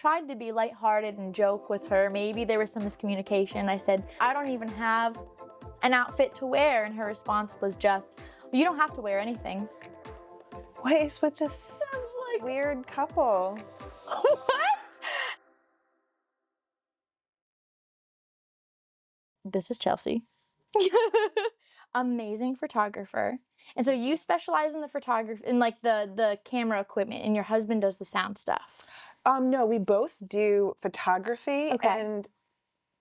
Tried to be lighthearted and joke with her. Maybe there was some miscommunication. I said, I don't even have an outfit to wear. And her response was just, well, you don't have to wear anything. What is with this like, weird couple? What? This is Chelsea. Amazing photographer. And so you specialize in the photography, in like the camera equipment, and your husband does the sound stuff. No, we both do photography and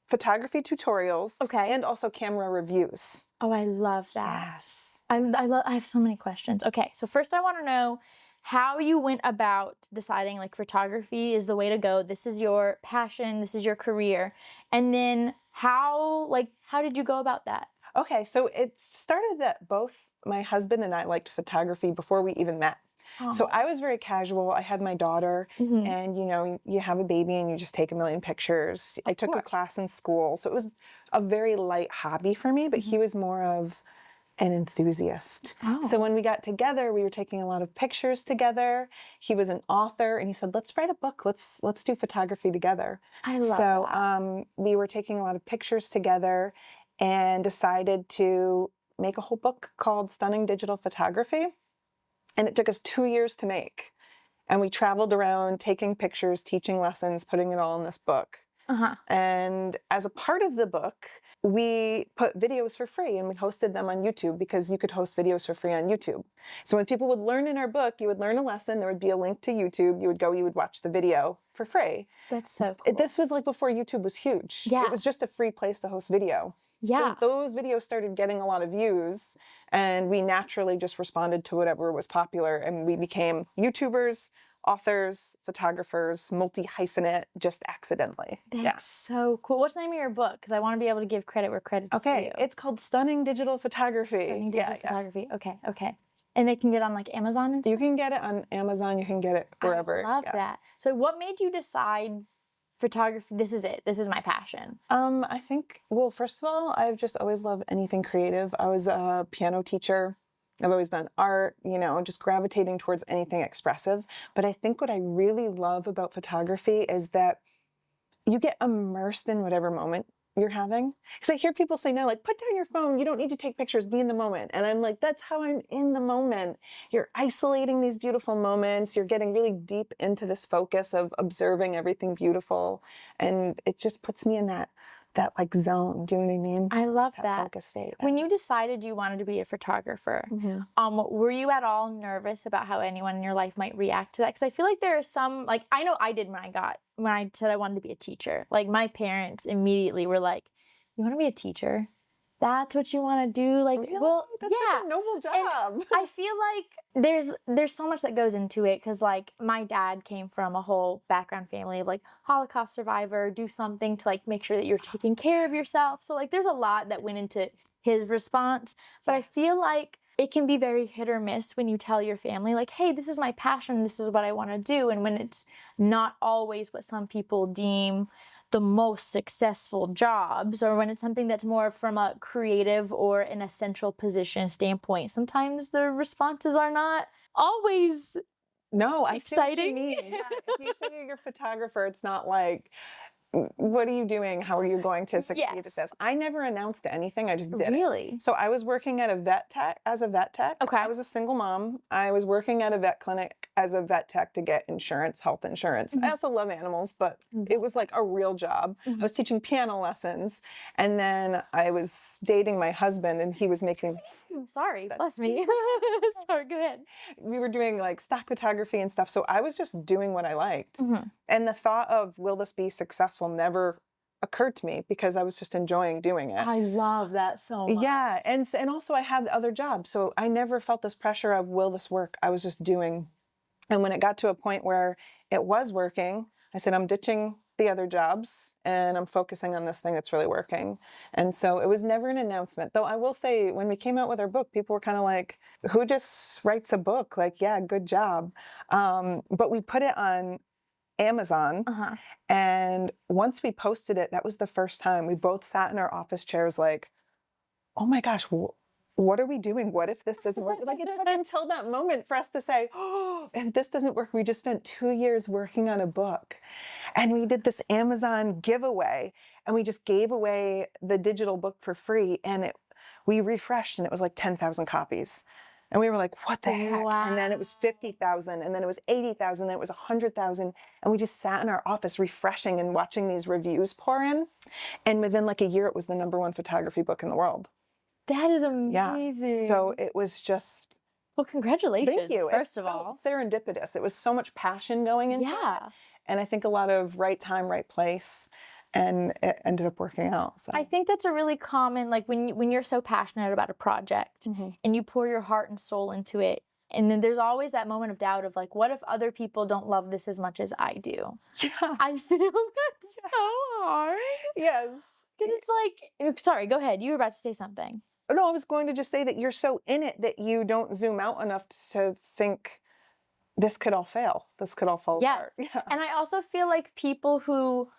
photography tutorials and also camera reviews. Oh, I love that. Yes. I have so many questions. Okay, so first I want to know how you went about deciding like photography is the way to go. This is your passion, this is your career. And then how did you go about that? Okay, so it started that both my husband and I liked photography before we even met. Oh. So I was very casual. I had my daughter, and you have a baby and you just take a million pictures. I took a class in school, so it was a very light hobby for me, but he was more of an enthusiast. Oh. So when we got together, we were taking a lot of pictures together. He was an author, and he said, let's write a book. Let's do photography together. I love that. We were taking a lot of pictures together and decided to make a whole book called Stunning Digital Photography. And it took us 2 years to make. And we traveled around taking pictures, teaching lessons, putting it all in this book. And as a part of the book, we put videos for free and we hosted them on YouTube because you could host videos for free on YouTube. So when people would learn in our book, you would learn a lesson, there would be a link to YouTube, you would watch the video for free. That's so cool. This was like before YouTube was huge. Yeah. It was just a free place to host video. Yeah. So those videos started getting a lot of views, and we naturally just responded to whatever was popular, and we became YouTubers, authors, photographers, multi-hyphenate, just accidentally. That's so cool. What's the name of your book? Because I want to be able to give credit where credit's due. Okay, it's called Stunning Digital Photography. Stunning Digital Photography. Okay. And they can get on like Amazon and stuff? You can get it on Amazon. You can get it wherever. I love that. So what made you decide photography, this is it, this is my passion? I think, well, first of all, I've just always loved anything creative. I was a piano teacher. I've always done art, just gravitating towards anything expressive. But I think what I really love about photography is that you get immersed in whatever moment you're having. Because I hear people say now, like, put down your phone. You don't need to take pictures. Be in the moment. And I'm like, that's how I'm in the moment. You're isolating these beautiful moments. You're getting really deep into this focus of observing everything beautiful. And it just puts me in that like zone. Do you know what I mean? I love that. Focus state. When you decided you wanted to be a photographer, were you at all nervous about how anyone in your life might react to that? Because I feel like there are some, like, I know I did when I said I wanted to be a teacher. Like, my parents immediately were like, you want to be a teacher? That's what you want to do? Like, really? Well, that's such a noble job. And I feel like there's so much that goes into it, because like my dad came from a whole background family of like Holocaust survivor, do something to like make sure that you're taking care of yourself. So like there's a lot that went into his response, but I feel like it can be very hit or miss when you tell your family like, hey, this is my passion, this is what I want to do. And when it's not always what some people deem the most successful jobs, or when it's something that's more from a creative or an essential position standpoint, sometimes the responses are not always exciting. See what you mean. Yeah, if you say you're a photographer, it's not like, what are you doing? How are you going to succeed at this? I never announced anything. I just did Really? So I was working at a vet tech. Okay. I was a single mom. I was working at a vet clinic as a vet tech to get insurance, health insurance. I also love animals, but it was like a real job. I was teaching piano lessons, and then I was dating my husband, and he was making... Sorry, bless me. Sorry, go ahead. We were doing like stock photography and stuff, so I was just doing what I liked. And the thought of, will this be successful, never occurred to me, because I was just enjoying doing it. I love that so much. Yeah, and also I had other jobs, so I never felt this pressure of, will this work? I was just doing. And when it got to a point where it was working, I said, I'm ditching the other jobs and I'm focusing on this thing that's really working. And so it was never an announcement. Though I will say, when we came out with our book, people were kind of like, who just writes a book? Like, yeah, good job. But we put it on Amazon. And once we posted it, that was the first time we both sat in our office chairs like, oh my gosh, what are we doing? What if this doesn't work? Like, it took until that moment for us to say, oh, if this doesn't work, we just spent 2 years working on a book. And we did this Amazon giveaway, and we just gave away the digital book for free. And we refreshed, and it was like 10,000 copies. And we were like, what the heck? Wow. And then it was 50,000, and then it was 80,000, then it was 100,000. And we just sat in our office refreshing and watching these reviews pour in. And within like a year, it was the #1 photography book in the world. That is Yeah. amazing. So it was just, well, congratulations. thank you. First It of felt all. serendipitous. It was so much passion going into it. Yeah. And I think a lot of right time, right place. And it ended up working out. So I think that's a really common, like when you're so passionate about a project and you pour your heart and soul into it, and then there's always that moment of doubt of like, what if other people don't love this as much as I do? yeah. I feel that's so hard. Yes. Because it's like, sorry, go ahead. You were about to say something. No, I was going to just say that you're so in it that you don't zoom out enough to think this could all fail. This could all fall apart. Yeah. And I also feel like people who,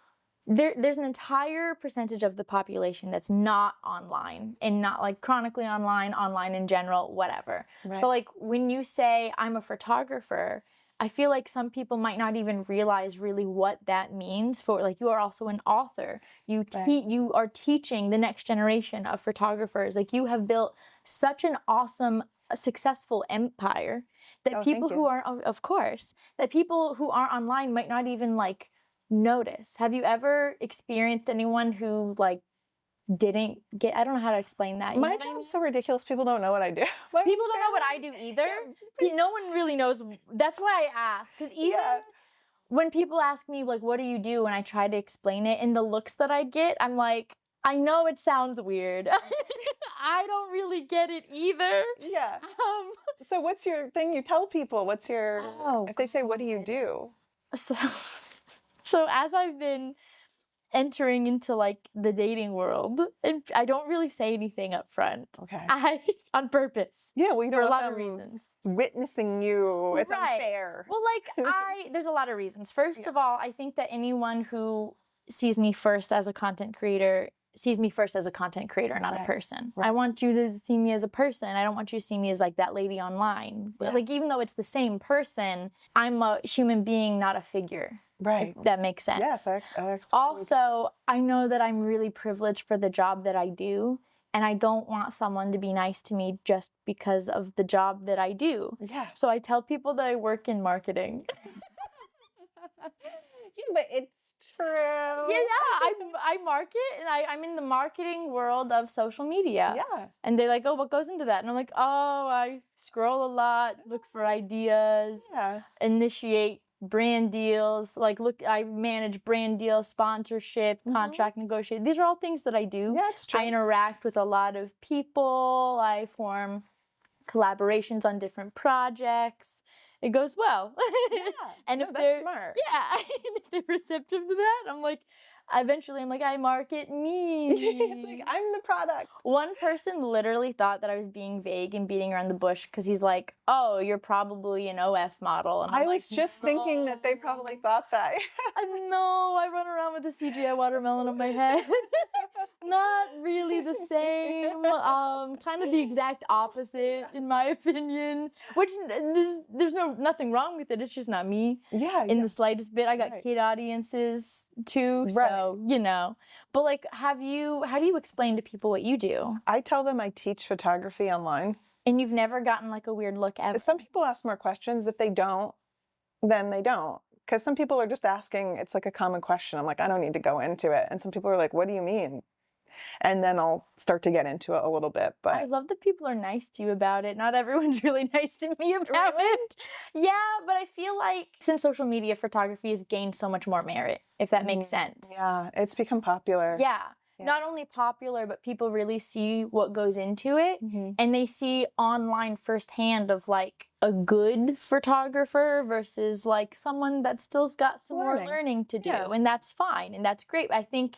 there's an entire percentage of the population that's not online and not like chronically online in general, whatever. Right. So like when you say I'm a photographer, I feel like some people might not even realize really what that means for, like, you are also an author. You you are teaching the next generation of photographers. Like, you have built such an awesome, successful empire that people who are, of course, that people who aren't online might not even like notice. Have you ever experienced anyone who like didn't get, I don't know how to explain that. My job's so ridiculous, people don't know what I do. People don't know what I do either. No one really knows. That's why I ask. Because even when people ask me, like, what do you do? And I try to explain it, and the looks that I get, I'm like, I know it sounds weird. I don't really get it either. Yeah. So what's your thing you tell people? What's your, if they say, what do you do? So as I've been entering into like the dating world, and I don't really say anything up front. Okay. On purpose. Yeah, well, you for don't a want lot of them reasons. witnessing you. It's unfair. Well, like there's a lot of reasons. First of all, I think that anyone who sees me first as a content creator sees me first as a content creator, not a person. I want you to see me as a person. I don't want you to see me as like that lady online. But like, even though it's the same person, I'm a human being, not a figure. Right. If that makes sense. Yes. Also, I know that I'm really privileged for the job that I do, and I don't want someone to be nice to me just because of the job that I do. Yeah. So I tell people that I work in marketing. Yeah, but it's true. I market, and I'm in the marketing world of social media. Yeah. And they're like, oh, what goes into that? And I'm like, oh, I scroll a lot, look for ideas, initiate brand deals, like I manage brand deals, sponsorship, contract negotiation. These are all things that I do. Yeah, it's true. I interact with a lot of people. I form collaborations on different projects. It goes well. And if they're smart. and if they're receptive to that, I'm like, eventually I'm like, I market me. It's like, I'm the product. One person literally thought that I was being vague and beating around the bush because he's like, oh, you're probably an OF model. And I'm was just thinking that they probably thought that. No, I run around with a CGI watermelon on my head. Not really the same. Kind of the exact opposite, in my opinion. Which there's nothing wrong with it. It's just not me. Yeah. In the slightest bit. I got kid audiences too. So, you know. But like, how do you explain to people what you do? I tell them I teach photography online. And you've never gotten like a weird look ever? Some people ask more questions. If they don't, then they don't. Because some people are just asking, it's like a common question. I'm like, I don't need to go into it. And some people are like, what do you mean? And then I'll start to get into it a little bit. But I love that people are nice to you about it. Not everyone's really nice to me about it. Yeah, but I feel like since social media, photography has gained so much more merit, if that makes sense. Yeah, it's become popular. Yeah. Not only popular, but people really see what goes into it. And they see online firsthand of like a good photographer versus like someone that still's got some more learning to do. And that's fine. And that's great. I think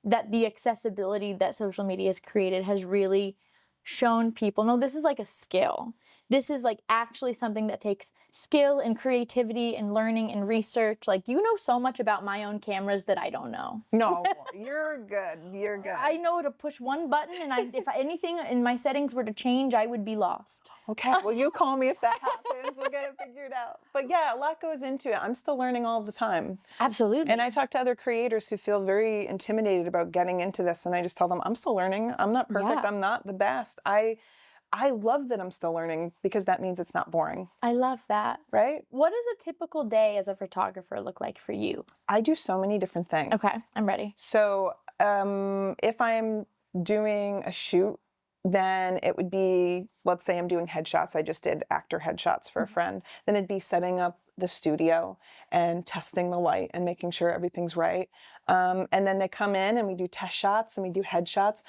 that the accessibility that social media has created has really shown people, no, this is like a skill. this is like actually something that takes skill and creativity and learning and research. Like, you know so much about my own cameras that I don't know. No, you're good. You're good. I know to push one button, and if anything in my settings were to change, I would be lost. Okay, well, you call me if that happens. We'll get it figured out. But yeah, a lot goes into it. I'm still learning all the time. Absolutely. And I talk to other creators who feel very intimidated about getting into this, and I just tell them, I'm still learning. I'm not perfect. Yeah. I'm not the best. I love that I'm still learning because that means it's not boring, I love that. right? What does a typical day as a photographer look like for you? I do so many different things. Okay, I'm ready. So if I'm doing a shoot, then it would be, let's say I'm doing headshots. I just did actor headshots for a friend. Then it'd be setting up the studio and testing the light and making sure everything's right. And then they come in and we do test shots and we do headshots.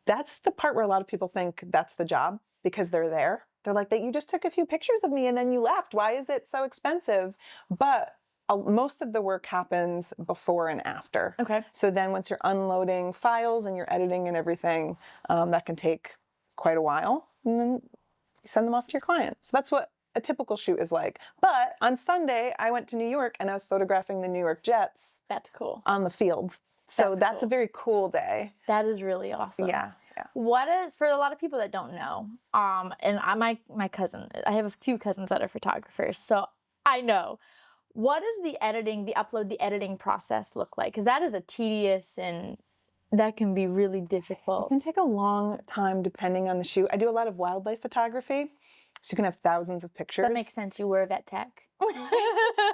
That's the part where a lot of people think that's the job because they're there. They're like, that you just took a few pictures of me and then you left. Why is it so expensive? But most of the work happens before and after. Okay. So then once you're unloading files and you're editing and everything, that can take quite a while. And then you send them off to your client. So that's what a typical shoot is like. But on Sunday, I went to New York and I was photographing the New York Jets. That's cool. On the field. So that's cool. a very cool day. That is really awesome. Yeah. What is, for a lot of people that don't know, and my cousin, I have a few cousins that are photographers, so I know. What does the editing process look like? Because that is a tedious and that can be really difficult. It can take a long time depending on the shoot. I do a lot of wildlife photography, so you can have thousands of pictures. That makes sense. You were a vet tech.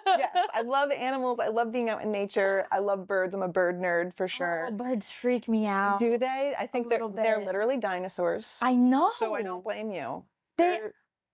Yes, I love animals. I love being out in nature. I love birds. I'm a bird nerd for sure. Oh, birds freak me out. Do they? I think they're bit. literally dinosaurs. I know. So I don't blame you.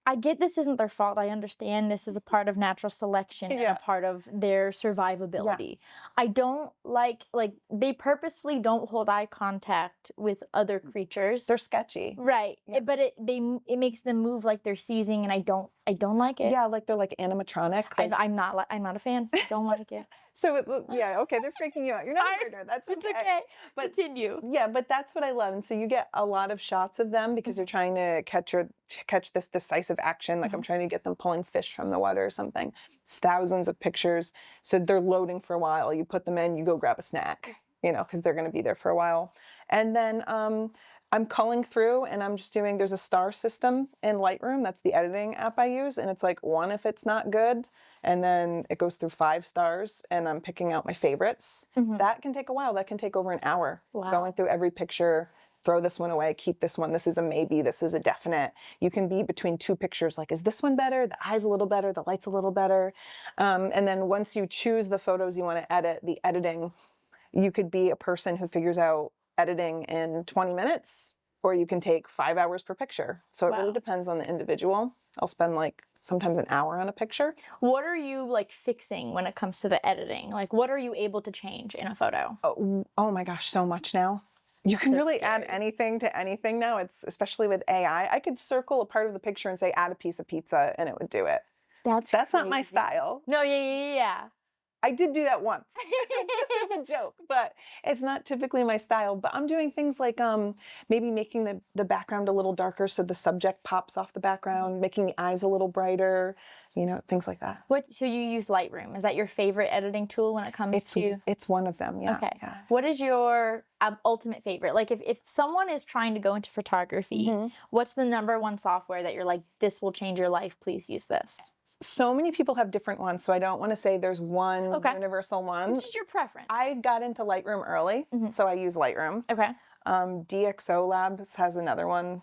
I get this isn't their fault. I understand this is a part of natural selection and a part of their survivability. Yeah. I don't like they purposefully don't hold eye contact with other creatures. They're sketchy. Right. Yeah. But it makes them move like they're seizing, and I don't like it. Yeah, like they're like animatronic. Like... I'm not a fan. I don't like it. So yeah, okay, they're freaking you out. You're not a nerd. That's okay. It's okay. But continue. Yeah, but that's what I love. And so you get a lot of shots of them because you're trying to catch this decisive action. Like I'm trying to get them pulling fish from the water or something. It's thousands of pictures. So they're loading for a while. You put them in, you go grab a snack, because they're going to be there for a while. And then I'm culling through and I'm just doing, there's a star system in Lightroom. That's the editing app I use. And it's like 1 if it's not good. And then it goes through 5 stars and I'm picking out my favorites. That can take a while. That can take over an hour. Wow. Going through every picture, throw this one away, keep this one. This is a maybe, this is a definite. You can be between 2 pictures. Like, is this one better? The eye's a little better, the light's a little better. And then once you choose the photos you want to edit, the editing, you could be a person who figures out editing in 20 minutes, or you can take 5 hours per picture. So it really depends on the individual. I'll spend sometimes an hour on a picture. What are you fixing when it comes to the editing? Like, what are you able to change in a photo? Oh my gosh, so much now. You can really add anything to anything now. It's especially with AI. I could circle a part of the picture and say, add a piece of pizza, and it would do it. That's not my style. No, yeah. I did do that once, just as a joke, but it's not typically my style. But I'm doing things like maybe making the background a little darker so the subject pops off the background, making the eyes a little brighter, things like that. So you use Lightroom. Is that your favorite editing tool when it comes to? It's one of them, yeah. Okay. Yeah. What is your ultimate favorite? Like if someone is trying to go into photography, what's the #1 software that you're like, this will change your life, please use this? So many people have different ones, so I don't want to say there's one universal one. Which is your preference? I got into Lightroom early, so I use Lightroom. Okay. DxO Labs has another one,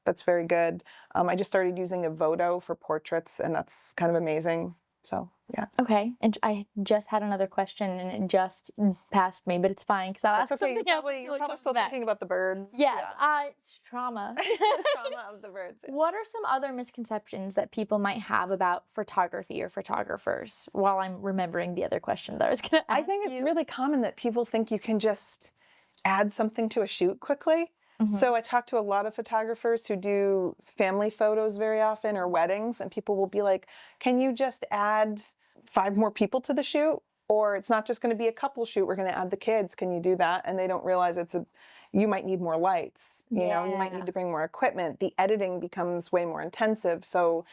that's very good. I just started using a Voto for portraits, and that's kind of amazing. So, yeah. Okay. And I just had another question, and it just passed me, but it's fine because I'll ask something else. You're probably still thinking about the birds. Yeah. It's trauma. The trauma of the birds. Yeah. What are some other misconceptions that people might have about photography or photographers while I'm remembering the other question that I was going to ask I think it's really common that people think you can just add something to a shoot quickly. So I talk to a lot of photographers who do family photos very often or weddings, and people will be like, can you just add 5 more people to the shoot? Or it's not just going to be a couple shoot. We're going to add the kids. Can you do that? And they don't realize you might need more lights. You know, you might need to bring more equipment. The editing becomes way more intensive. So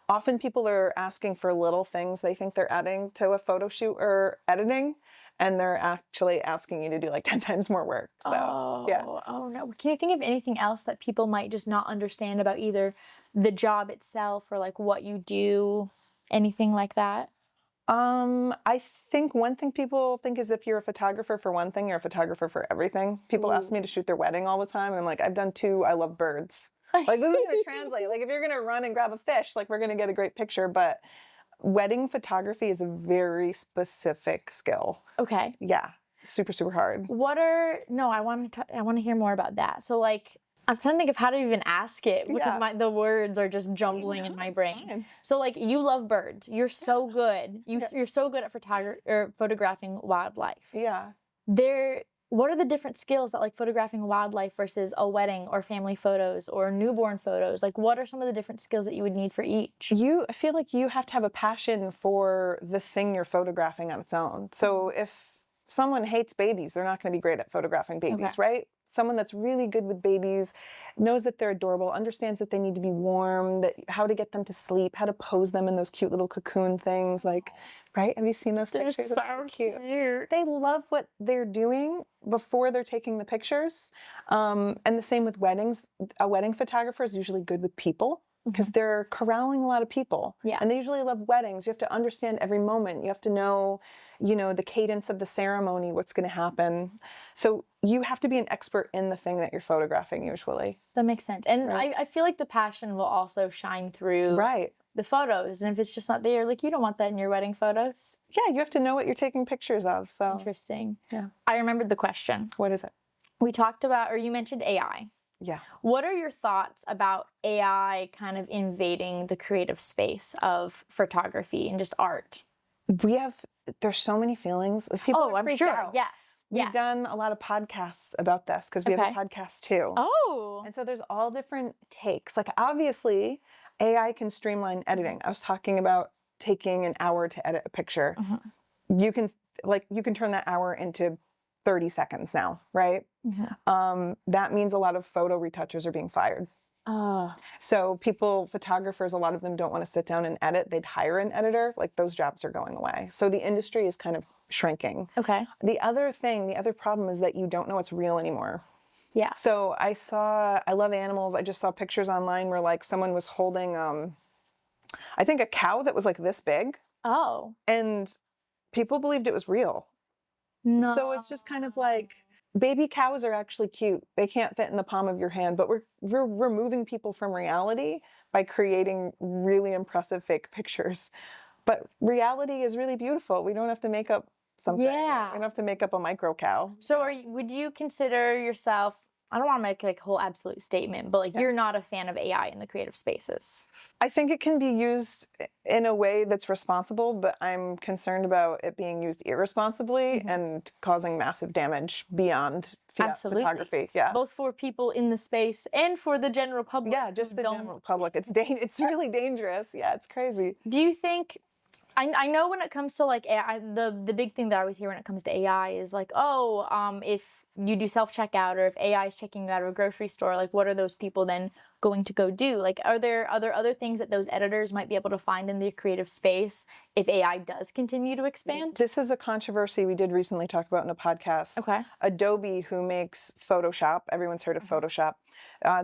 often people are asking for little things they think they're adding to a photo shoot or editing, and they're actually asking you to do like 10 times more work. So, yeah. Oh no. Can you think of anything else that people might just not understand about either the job itself or like what you do? Anything like that? I think one thing people think is if you're a photographer for one thing, you're a photographer for everything. People ask me to shoot their wedding all the time, and I'm like, I've done 2. I love birds. Like, this is going to translate. Like, if you're going to run and grab a fish, like, we're going to get a great picture. But wedding photography is a very specific skill. Okay. Yeah. Super, super hard. I want to hear more about that. So like, I'm trying to think of how to even ask it because the words are just jumbling in my brain. Fine. So like, you love birds. You're so good. You're so good at photographing wildlife. Yeah. What are the different skills that like photographing wildlife versus a wedding or family photos or newborn photos? Like, what are some of the different skills that you would need for each? I feel like you have to have a passion for the thing you're photographing on its own. So if someone hates babies, they're not going to be great at photographing babies, right? Someone that's really good with babies, knows that they're adorable, understands that they need to be warm, how to get them to sleep, how to pose them in those cute little cocoon things, like, right? Have you seen those They're pictures? so cute. They love what they're doing before they're taking the pictures. And the same with weddings. A wedding photographer is usually good with people because they're corralling a lot of people. Yeah. And they usually love weddings. You have to understand every moment. You have to know, the cadence of the ceremony, what's going to happen. So you have to be an expert in the thing that you're photographing usually. That makes sense. And Right. I feel like the passion will also shine through Right. the photos. And if it's just not there, like, you don't want that in your wedding photos. Yeah, you have to know what you're taking pictures of. So Interesting. Yeah. I remembered the question. What is it? We talked about, or you mentioned AI. Yeah. What are your thoughts about AI kind of invading the creative space of photography and just art? There's so many feelings. People are I'm freaked sure. out. Yes. We've done a lot of podcasts about this because we have a podcast too. Oh. And so there's all different takes. Like, obviously, AI can streamline editing. I was talking about taking an hour to edit a picture. You can turn that hour into 30 seconds now, right? That means a lot of photo retouchers are being fired. So photographers, a lot of them don't want to sit down and edit. They'd hire an editor. Like, those jobs are going away. So the industry is kind of shrinking. Okay. The other problem is that you don't know what's real anymore. Yeah. So I love animals. I just saw pictures online where like someone was holding, I think a cow that was like this big. Oh. And people believed it was real. No. So it's just kind of like, baby cows are actually cute. They can't fit in the palm of your hand, but we're removing people from reality by creating really impressive fake pictures. But reality is really beautiful. We don't have to make up something. Yeah. We don't have to make up a micro cow. So would you consider yourself, I don't want to make like a whole absolute statement, but like, you're not a fan of AI in the creative spaces? I think it can be used in a way that's responsible, but I'm concerned about it being used irresponsibly and causing massive damage beyond photography. Yeah. Both for people in the space and for the general public. Yeah, just the general public. It's really dangerous. Yeah, it's crazy. Do you think, I know when it comes to like AI, the big thing that I always hear when it comes to AI is like, if you do self-checkout or if AI is checking you out of a grocery store, like, what are those people then going to go do? Like, are there other things that those editors might be able to find in the creative space if AI does continue to expand? This is a controversy we did recently talk about in a podcast. Okay. Adobe, who makes Photoshop, everyone's heard of Photoshop.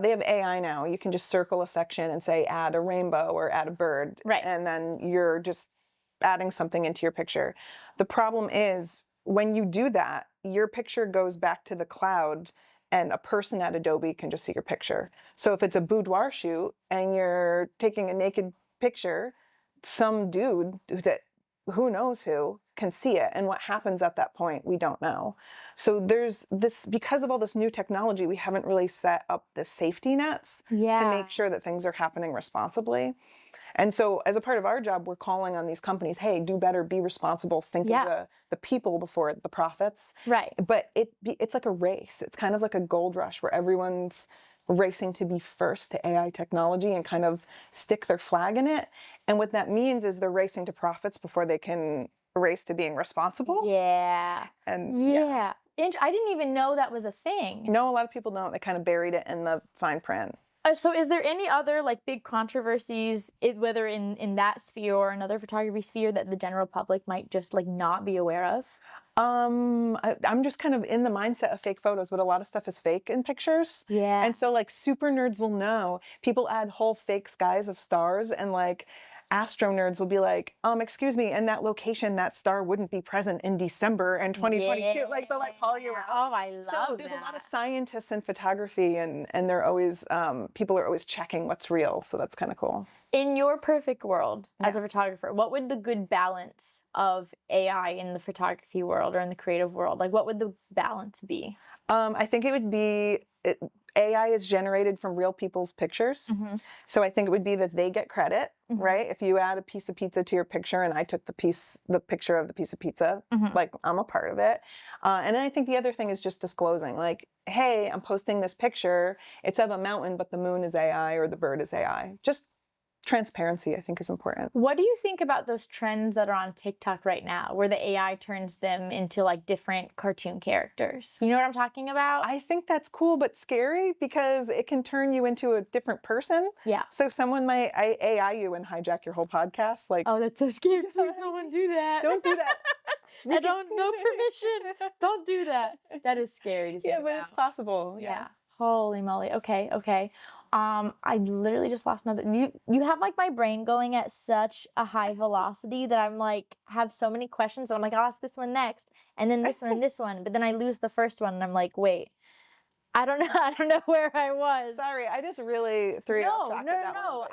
They have AI now. You can just circle a section and say, add a rainbow or add a bird. Right. And then you're just adding something into your picture. The problem is, when you do that, your picture goes back to the cloud and a person at Adobe can just see your picture. So if it's a boudoir shoot and you're taking a naked picture, some dude that who knows who can see it. And what happens at that point, we don't know. So there's this, because of all this new technology, we haven't really set up the safety nets to make sure that things are happening responsibly. And so as a part of our job, we're calling on these companies, hey, do better, be responsible, think of the people before the profits. Right. But it's like a race. It's kind of like a gold rush where everyone's racing to be first to AI technology and kind of stick their flag in it. And what that means is they're racing to profits before they can a race to being responsible. Yeah. And Yeah. I didn't even know that was a thing. no, a lot of people don't. They kind of buried it in the fine print. So is there any other like big controversies, whether in that sphere or another photography sphere, that the general public might just like not be aware of? I'm just kind of in the mindset of fake photos, but a lot of stuff is fake in pictures. Yeah. And so like super nerds will know. People add whole fake skies of stars, and like astro nerds will be like, excuse me, in that location, that star wouldn't be present in December and 2022. Like they'll like call you out. Oh, I love So there's a lot of scientists in photography, and they're always people are always checking what's real. So that's kind of cool. In your perfect world as a photographer, what would the good balance of AI in the photography world or in the creative world, like what would the balance be? I think it would be AI is generated from real people's pictures. So I think it would be that they get credit, right? If you add a piece of pizza to your picture and I took the picture of the piece of pizza, like I'm a part of it. And then I think the other thing is just disclosing, like, hey, I'm posting this picture. It's of a mountain, but the moon is AI or the bird is AI. Just transparency, I think, is important. What do you think about those trends that are on TikTok right now, where the AI turns them into like different cartoon characters? You know what I'm talking about? I think that's cool, but scary because it can turn you into a different person. Yeah. So someone might AI you and hijack your whole podcast. Like, oh, that's so scary. Please no one do that. Don't do that. I don't know permission. Don't do that. That is scary to think Yeah, but about. it's possible. Yeah. Holy moly. Okay, okay. I literally just lost another. You have like my brain going at such a high velocity that I'm like have so many questions. And I'm like, I'll ask this one next, and then this one and this one. But then I lose the first one, and I'm like, wait, I don't know. I don't know where I was. Sorry, I just really threw you off track with that one.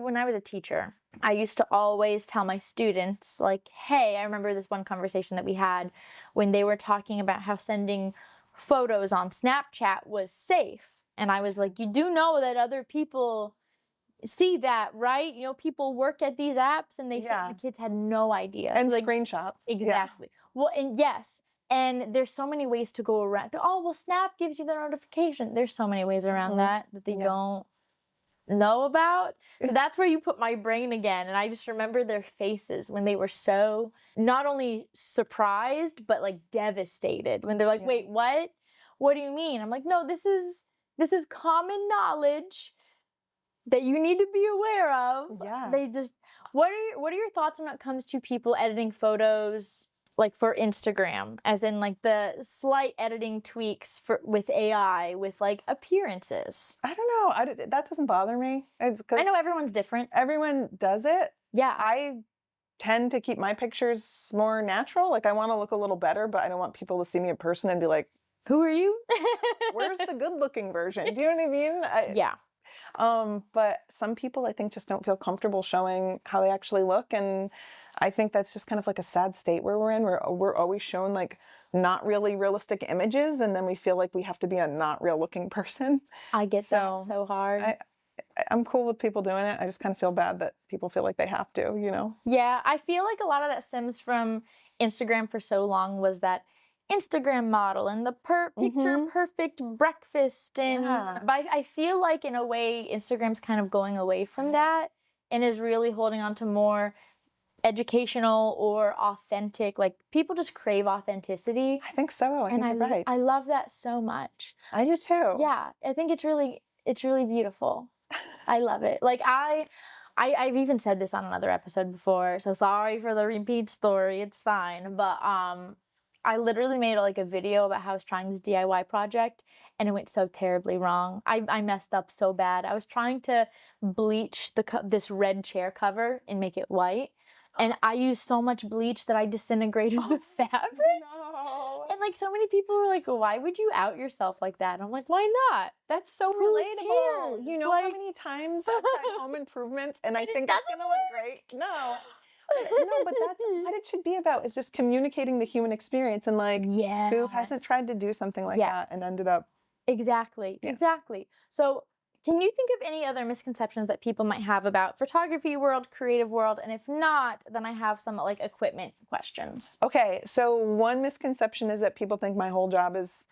When I was a teacher, I used to always tell my students, like, hey, I remember this one conversation that we had when they were talking about how sending photos on Snapchat was safe. And I was like, you do know that other people see that, right? You know, people work at these apps and the kids had no idea. And so, like, screenshots. Exactly. Yeah. Well, and yes. And there's so many ways to go around. Oh, well, Snap gives you the notification. There's so many ways around that they don't know about. So that's where you put my brain again. And I just remember their faces when they were so not only surprised, but like devastated when they're like, wait, what? What do you mean? I'm like, no, this is common knowledge that you need to be aware of. Yeah. They just, what are your thoughts when it comes to people editing photos like for Instagram, as in like the slight editing tweaks with AI, with like appearances? I don't know. That doesn't bother me. I know everyone's different. Everyone does it. Yeah. I tend to keep my pictures more natural. Like I want to look a little better, but I don't want people to see me in person and be like, who are you? Where's the good looking version? Do you know what I mean? Yeah. But some people I think just don't feel comfortable showing how they actually look, and I think that's just kind of like a sad state where we're in. We're always shown like not really realistic images, and then we feel like we have to be a not real looking person. I get that so hard. I'm cool with people doing it. I just kind of feel bad that people feel like they have to, you know? Yeah, I feel like a lot of that stems from Instagram for so long was that Instagram model and the picture perfect breakfast. And but I feel like in a way Instagram's kind of going away from that and is really holding on to more educational or authentic. Like people just crave authenticity. I think so. I think you're right. I love that so much. I do too. Yeah, I think it's really beautiful. I love it. Like I've even said this on another episode before, so sorry for the repeat story. It's fine. But I literally made like a video about how I was trying this DIY project and it went so terribly wrong. I messed up so bad. I was trying to bleach this red chair cover and make it white. And I used so much bleach that I disintegrated the fabric. No. And like so many people were like, why would you out yourself like that? And I'm like, why not? That's so relatable. You know like, how many times I've tried home improvements and I think it's gonna look great? No. No, but that's what it should be about, is just communicating the human experience, and like who hasn't tried to do something like that and ended up exactly. So can you think of any other misconceptions that people might have about photography world, creative world? And if not, then I have some like equipment questions. Okay, so one misconception is that people think my whole job is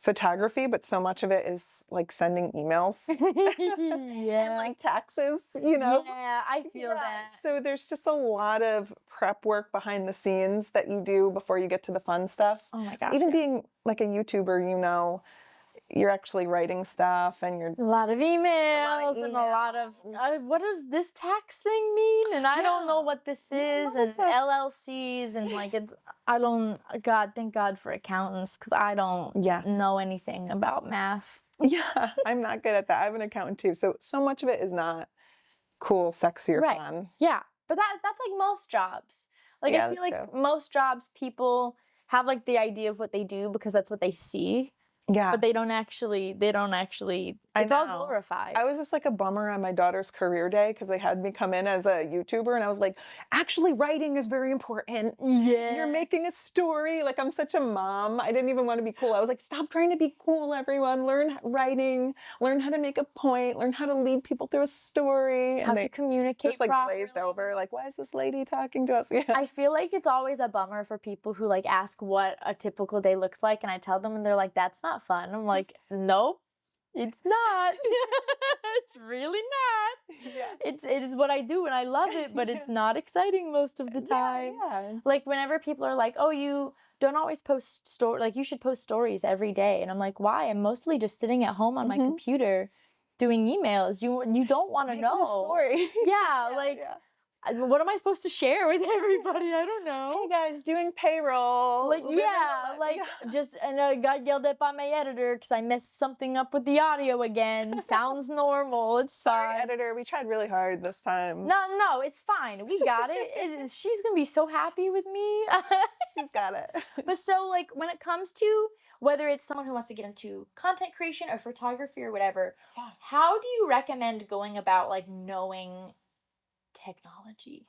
photography, but so much of it is like sending emails and Yeah. like taxes, you know? Yeah, I feel Yeah. that. So there's just a lot of prep work behind the scenes that you do before you get to the fun stuff. Oh my gosh. Even Yeah. being like a YouTuber, you know, you're actually writing stuff and you're A lot of emails and a lot of what does this tax thing mean? And I don't know Yeah. what this Yeah, is, what and is this? LLCs and like it's. I don't. God, thank God for accountants because I don't Yes. know anything about math. Yeah, I'm not good at that. I have an accountant too. So much of it is not cool, sexy, or Right. fun. Yeah, but that's like most jobs. Like Yeah, I feel that's like true. most jobs, people have like the idea of what they do because that's what they see, Yeah. but they don't actually. I It's all know. glorified. I was just like a bummer on my daughter's career day because they had me come in as a YouTuber and I was like, actually writing is very important. Yeah. You're making a story. Like I'm such a mom. I didn't even want to be cool. I was like, stop trying to be cool, everyone. Learn writing, learn how to make a point, learn how to lead people through a story. Have And to they communicate just like properly. glazed over, like, why is this lady talking to us? Yeah. I feel like it's always a bummer for people who like ask what a typical day looks like, and I tell them, and they're like, "That's not fun." I'm like, "Nope, it's not. It's really not. Yeah. It is what I do, and I love it, but it's not exciting most of the time." Yeah. Like whenever people are like, "Oh, you don't always post like you should post stories every day," and I'm like, "Why? I'm mostly just sitting at home on my computer." Doing emails, you don't want to Making a know. story. Yeah, like Yeah. what am I supposed to share with everybody? I don't know. Hey guys, doing payroll. Like living yeah, the like yeah. just and I got yelled at by my editor because I messed something up with the audio again. Sounds normal. It's Sorry, fine. editor. We tried really hard this time. No, it's fine. We got it. She's gonna be so happy with me. She's got it. But so like when it comes to whether it's someone who wants to get into content creation or photography or whatever, Yeah. how do you recommend going about like knowing technology?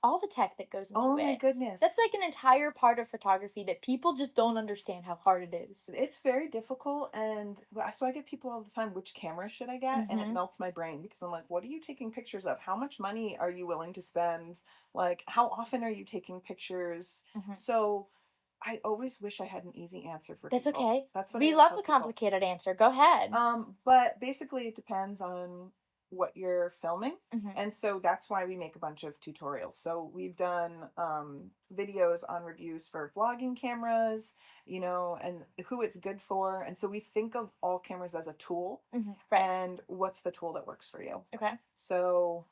All the tech that goes into it. Oh my goodness. That's like an entire part of photography that people just don't understand how hard it is. It's very difficult, and so I get people all the time, which camera should I get? And it melts my brain because I'm like, what are you taking pictures of? How much money are you willing to spend? Like, how often are you taking pictures? So I always wish I had an easy answer for That's people. okay. That's what We I love tell the people. complicated answer. Go ahead. But basically it depends on what you're filming. And so that's why we make a bunch of tutorials. So we've done videos on reviews for vlogging cameras, you know, and who it's good for. And so we think of all cameras as a tool. Right. And what's the tool that works for you? Okay. So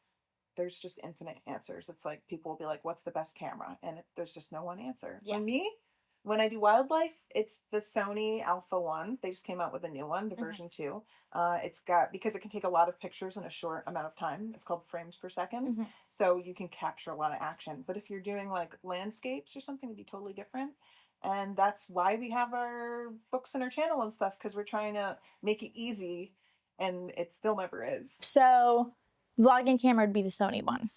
there's just infinite answers. It's like people will be like, what's the best camera? And there's just no one answer. Yeah. For me, when I do wildlife, it's the Sony Alpha 1. They just came out with a new one, the version 2. It's got, because it can take a lot of pictures in a short amount of time, it's called frames per second. So you can capture a lot of action. But if you're doing like landscapes or something, it'd be totally different. And that's why we have our books and our channel and stuff, because we're trying to make it easy, and it still never is. So vlogging camera would be the Sony one.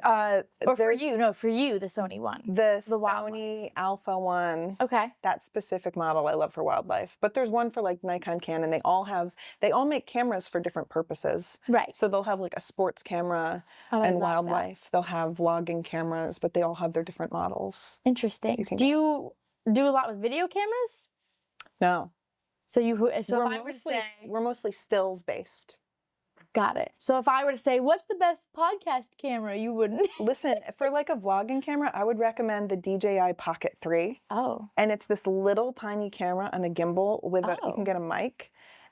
Or for you, the Sony one. The wild Sony Alpha 1. Okay. That specific model I love for wildlife. But there's one for like Nikon, Canon. They all make cameras for different purposes. Right. So they'll have like a sports camera and wildlife. They'll have vlogging cameras, but they all have their different models. Interesting. Do you do a lot with video cameras? No. So if I were to say, we're mostly stills based. Got it. So if I were to say, what's the best podcast camera, you wouldn't. Listen, for like a vlogging camera, I would recommend the DJI Pocket 3. Oh. And it's this little tiny camera on a gimbal with you can get a mic.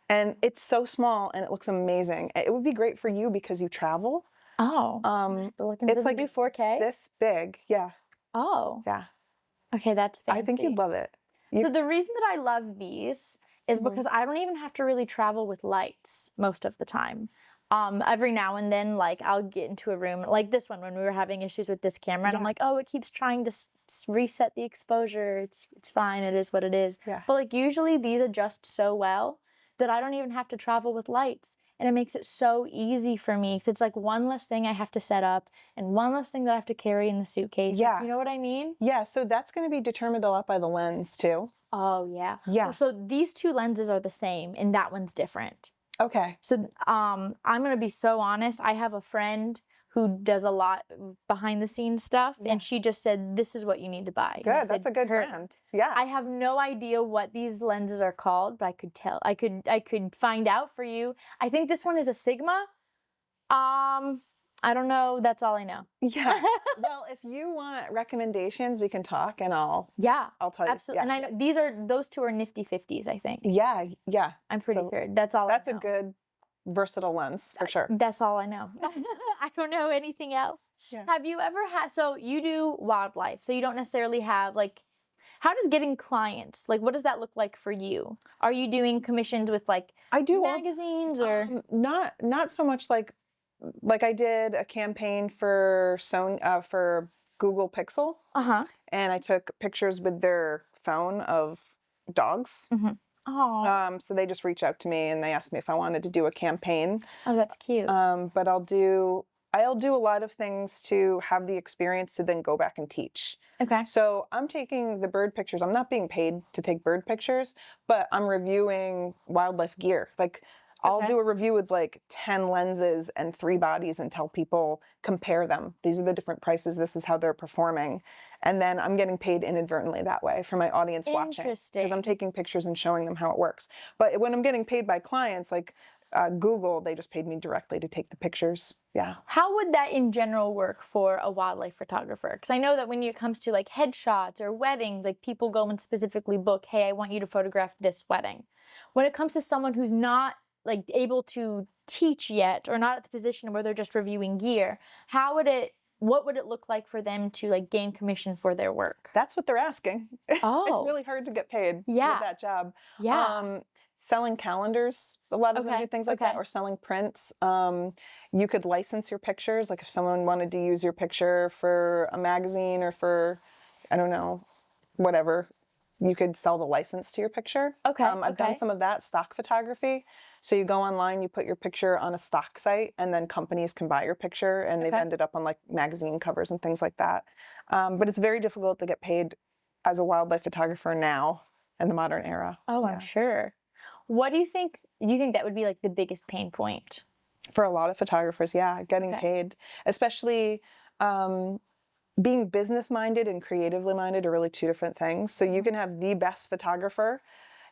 And it's so small and it looks amazing. It would be great for you because you travel. Oh. It's like do 4K? This big. Yeah. Oh. Yeah. Okay, that's fancy. I think you'd love it. So the reason that I love these is because I don't even have to really travel with lights most of the time. Every now and then, like, I'll get into a room, like this one, when we were having issues with this camera, and I'm like, oh, it keeps trying to reset the exposure. It's fine. It is what it is. Yeah. But, like, usually these adjust so well that I don't even have to travel with lights. And it makes it so easy for me. It's like one less thing I have to set up and one less thing that I have to carry in the suitcase. Yeah. You know what I mean? Yeah, so that's going to be determined a lot by the lens, too. Oh, yeah. Yeah. So these two lenses are the same, and that one's different. Okay. So I'm going to be so honest. I have a friend who does a lot behind the scenes stuff, Yeah. and she just said, "This is what you need to buy." And I Good. That's said, a good brand. Yeah. I have no idea what these lenses are called, but I could tell. I could find out for you. I think this one is a Sigma. I don't know. That's all I know. Yeah. Well, if you want recommendations, we can talk and I'll Yeah, tell you. absolutely. Yeah. And I know those two are nifty 50s, I think. Yeah. Yeah. I'm pretty So sure. That's all that's I a know. good versatile lens for sure. That's all I know. I don't know anything else. Yeah. Have you ever had, so you do wildlife, so you don't necessarily have like, how does getting clients, like what does that look like for you? Are you doing commissions with like I do magazines or? not so much like I did a campaign for for Google Pixel, Uh-huh. and I took pictures with their phone of dogs. Oh, So they just reached out to me and they asked me if I wanted to do a campaign. oh, that's cute. But I'll do a lot of things to have the experience to then go back and teach. Okay. So I'm taking the bird pictures. I'm not being paid to take bird pictures, but I'm reviewing wildlife gear. Like I'll Okay. do a review with like 10 lenses and 3 bodies and tell people, compare them. These are the different prices. This is how they're performing. And then I'm getting paid inadvertently that way for my audience watching. Because I'm Interesting. taking pictures and showing them how it works. But when I'm getting paid by clients, like Google, they just paid me directly to take the pictures. Yeah. How would that in general work for a wildlife photographer? Because I know that when it comes to like headshots or weddings, like people go and specifically book, hey, I want you to photograph this wedding. When it comes to someone who's not like able to teach yet or not at the position where they're just reviewing gear, what would it look like for them to like gain commission for their work? That's what they're asking. Oh. It's really hard to get paid with Yeah. that job. Yeah. Selling calendars, a lot of them Okay, do things like that, okay. or selling prints. You could license your pictures. Like if someone wanted to use your picture for a magazine or for, I don't know, whatever, you could sell the license to your picture. Okay, I've done okay. some of that, stock photography. So you go online, you put your picture on a stock site, and then companies can buy your picture, and they've Okay. ended up on like magazine covers and things like that. But it's very difficult to get paid as a wildlife photographer now in the modern era. Oh, Yeah. I'm sure. What do you think? Do you think that would be like the biggest pain point? For a lot of photographers, yeah, getting Okay. paid, especially being business minded and creatively minded are really 2 different things. So you can have the best photographer,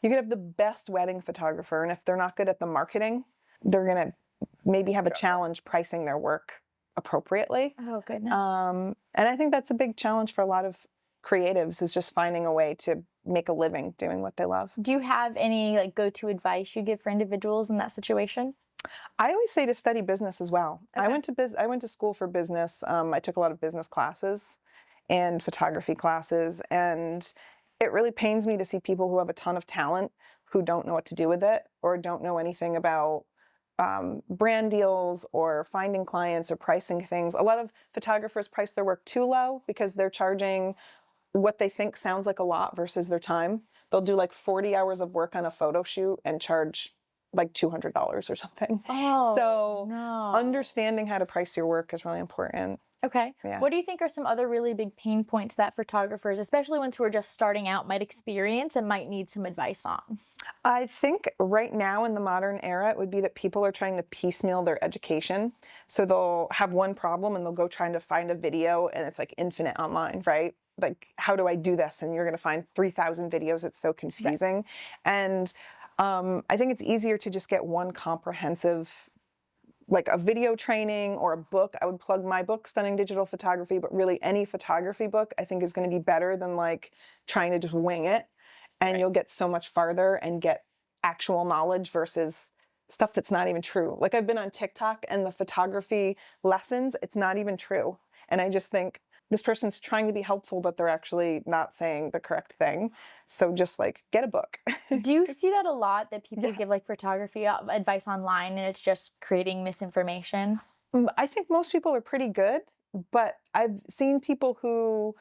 you can have the best wedding photographer, and if they're not good at the marketing, they're going to maybe have a challenge pricing their work appropriately. Oh, goodness. And I think that's a big challenge for a lot of creatives, is just finding a way to make a living doing what they love. Do you have any like go-to advice you give for individuals in that situation? I always say to study business as well. Okay. I went to school for business. I took a lot of business classes and photography classes, and it really pains me to see people who have a ton of talent who don't know what to do with it or don't know anything about brand deals or finding clients or pricing things. A lot of photographers price their work too low because they're charging what they think sounds like a lot versus their time. They'll do like 40 hours of work on a photo shoot and charge like $200 or something. Oh, So no. understanding how to price your work is really important. Okay. Yeah. What do you think are some other really big pain points that photographers, especially ones who are just starting out, might experience and might need some advice on? I think right now in the modern era, it would be that people are trying to piecemeal their education. So they'll have one problem and they'll go trying to find a video, and it's like infinite online, right? Like, how do I do this? And you're going to find 3,000 videos. It's so confusing. And I think it's easier to just get one comprehensive, like a video training or a book. I would plug my book, Stunning Digital Photography, but really any photography book I think is going to be better than like trying to just wing it. And you'll get so much farther and get actual knowledge versus stuff that's not even true. Like I've been on TikTok and the photography lessons, it's not even true. And I just think this person's trying to be helpful, but they're actually not saying the correct thing. So just like get a book. Do you see that a lot, that people give like photography advice online and it's just creating misinformation? I think most people are pretty good, but I've seen people who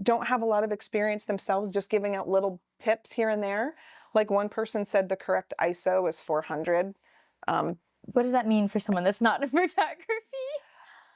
don't have a lot of experience themselves just giving out little tips here and there. Like one person said the correct ISO is 400. What does that mean for someone that's not in photography?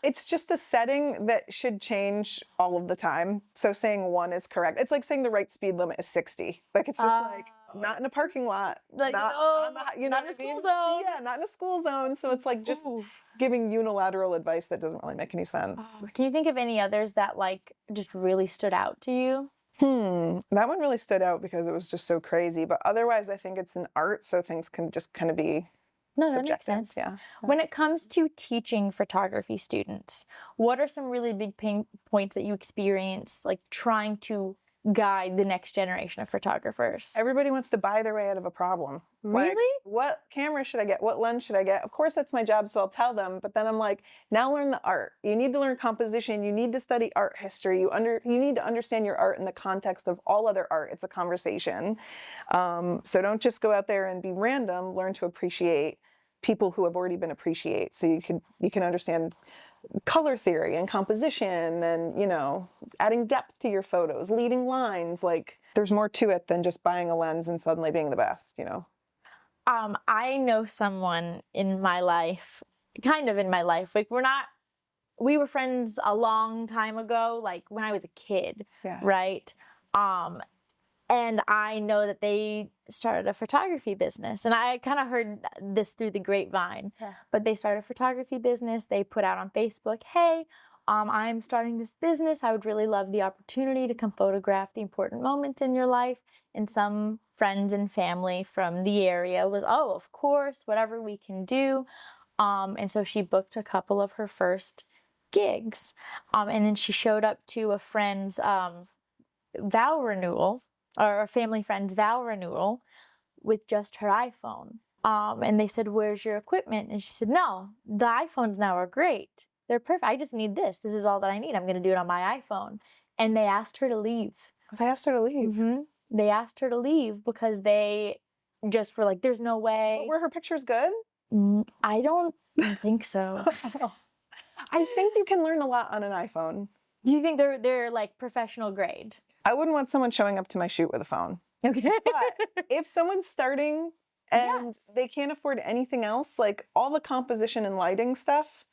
It's just a setting that should change all of the time. So saying 1 is correct. It's like saying the right speed limit is 60. Like it's just like, not in a parking lot, Like, not no, on the, you know not in what a I mean? school zone. Yeah, not in a school zone. So it's like just Ooh. giving unilateral advice that doesn't really make any sense. Can you think of any others that like just really stood out to you? That one really stood out because it was just so crazy. But otherwise, I think it's an art, so things can just kind of be No, that makes subjective. sense. Yeah. When it comes to teaching photography students, what are some really big pain points that you experience, like trying to guide the next generation of photographers? Everybody wants to buy their way out of a problem. Like, Really? what camera should I get? What lens should I get? Of course, that's my job, so I'll tell them. But then I'm like, now learn the art. You need to learn composition. You need to study art history. You need to understand your art in the context of all other art. It's a conversation. So don't just go out there and be random. Learn to appreciate people who have already been appreciated. So you can understand color theory and composition and, you know, adding depth to your photos, leading lines. Like, there's more to it than just buying a lens and suddenly being the best, you know? I know someone in my life, kind of in my life, like we were friends a long time ago, like when I was a kid, Yeah. right? And I know that they started a photography business. And I kind of heard this through the grapevine. Yeah. But they started a photography business. They put out on Facebook, hey, I'm starting this business. I would really love the opportunity to come photograph the important moments in your life. And some friends and family from the area was, oh, of course, whatever we can do. And so she booked a couple of her first gigs. And then she showed up to a friend's vow renewal, or a family friend's vow renewal, with just her iPhone. And they said, where's your equipment? And she said, no, the iPhones now are great. They're perfect. I just need this. This is all that I need. I'm going to do it on my iPhone. And they asked her to leave. They asked her to leave. They asked her to leave because they just were like, there's no way. But were her pictures good? I don't think so. I think you can learn a lot on an iPhone. Do you think they're like professional grade? I wouldn't want someone showing up to my shoot with a phone. Okay. But if someone's starting and they can't afford anything else, like all the composition and lighting stuff,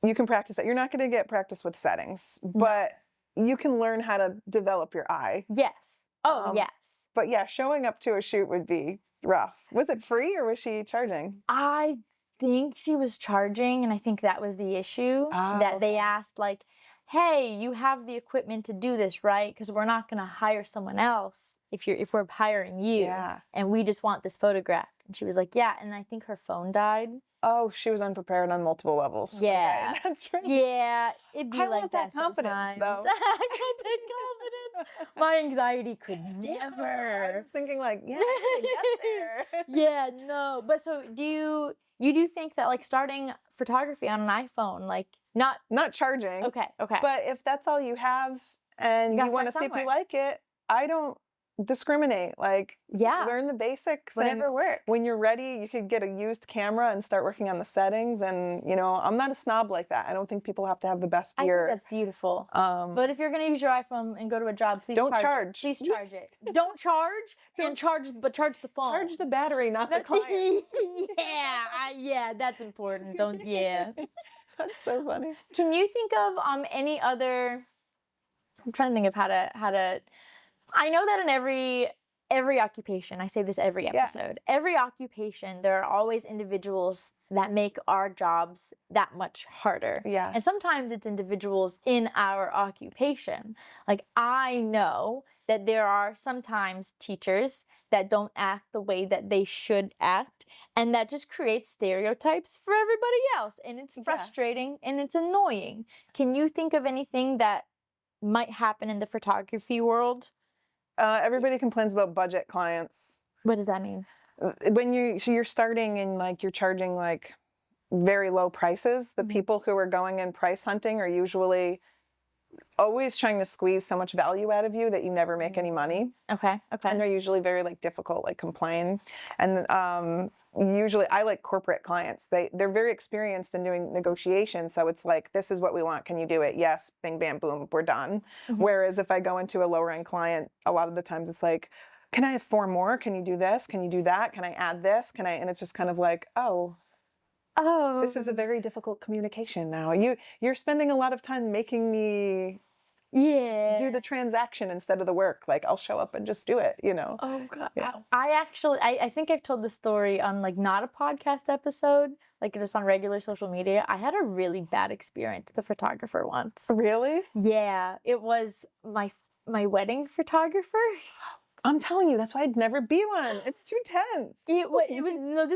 you can practice that. You're not going to get practice with settings, but you can learn how to develop your eye. Yes. Oh, yes. But yeah, showing up to a shoot would be rough. Was it free or was she charging? I think she was charging, and I think that was the issue. That they asked, like, hey, you have the equipment to do this, right? Because we're not going to hire someone else if we're hiring you. Yeah. And we just want this photographed. And she was like, yeah. And I think her phone died. Oh, she was unprepared on multiple levels. Yeah. Okay, that's right. Yeah, it'd be I like want that confidence, sometimes. though. I want that confidence. My anxiety could never. I was thinking like, yeah, get there. Yeah, no. But so you do think that like starting photography on an iPhone, like Not charging. Okay. But if that's all you have and you want to see if you like it, I don't discriminate. Like, learn the basics. Whatever works. When you're ready, you could get a used camera and start working on the settings. And, you know, I'm not a snob like that. I don't think people have to have the best gear. I think that's beautiful. But if you're going to use your iPhone and go to a job, please don't charge. Please charge it. Don't charge, charge the phone. Charge the battery, not the client. Yeah, that's important. That's so funny. Can you think of any other? I'm trying to think of how to. I know that in every occupation, I say this every episode, every occupation, there are always individuals that make our jobs that much harder. Yeah. And sometimes it's individuals in our occupation. Like, I know that there are sometimes teachers that don't act the way that they should act, and that just creates stereotypes for everybody else. And it's frustrating and it's annoying. Can you think of anything that might happen in the photography world? Everybody complains about budget clients. What does that mean? When you're starting and like you're charging like very low prices, the people who are going in price hunting are usually always trying to squeeze so much value out of you that you never make any money. Okay. And they're usually very like difficult, like complain. And usually I like corporate clients. They're very experienced in doing negotiations. So it's like, this is what we want. Can you do it? Yes. Bing, bam, boom. We're done. Whereas if I go into a lower end client, a lot of the times it's like, can I have 4 more? Can you do this? Can you do that? Can I add this? And it's just kind of like, oh, this is a very difficult communication now. You're spending a lot of time making me Yeah. do the transaction instead of the work. Like, I'll show up and just do it, you know? Oh God. Yeah. I think I've told the story on like not a podcast episode, like just on regular social media. I had a really bad experience with the photographer once. Really? Yeah, it was my wedding photographer. I'm telling you, that's why I'd never be one. It's too tense. No,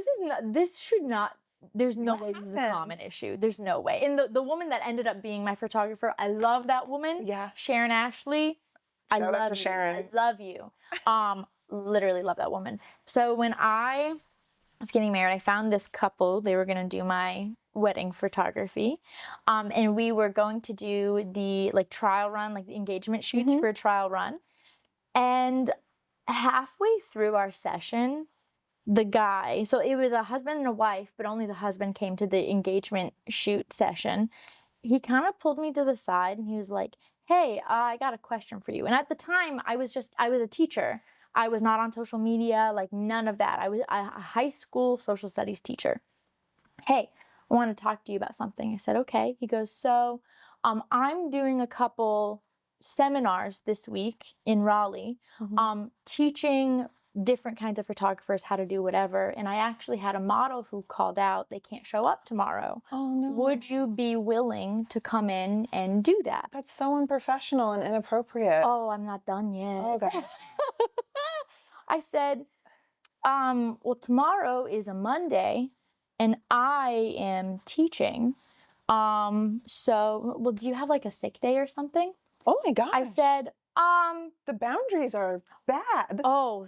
this should not, there's no What way this is a happened? common issue. There's no way. And the woman that ended up being my photographer, I love that woman. Yeah. Sharon Ashley. Shout out love to you. Sharon. I love you. Literally love that woman. So when I was getting married, I found this couple. They were going to do my wedding photography. And we were going to do the like trial run, like the engagement shoots for a trial run. And halfway through our session, the guy, so it was a husband and a wife, but only the husband came to the engagement shoot session. He kind of pulled me to the side and he was like, hey, I got a question for you. And at the time, I was a teacher. I was not on social media, like none of that. I was a high school social studies teacher. Hey, I want to talk to you about something. I said, okay. He goes, so I'm doing a couple seminars this week in Raleigh, teaching different kinds of photographers how to do whatever. And I actually had a model who called out, they can't show up tomorrow. Oh, no. Would you be willing to come in and do that? That's so unprofessional and inappropriate. Oh, I'm not done yet. Oh, God. I said, well, tomorrow is a Monday and I am teaching. So, well, do you have like a sick day or something? Oh, my gosh. I said, the boundaries are bad. oh,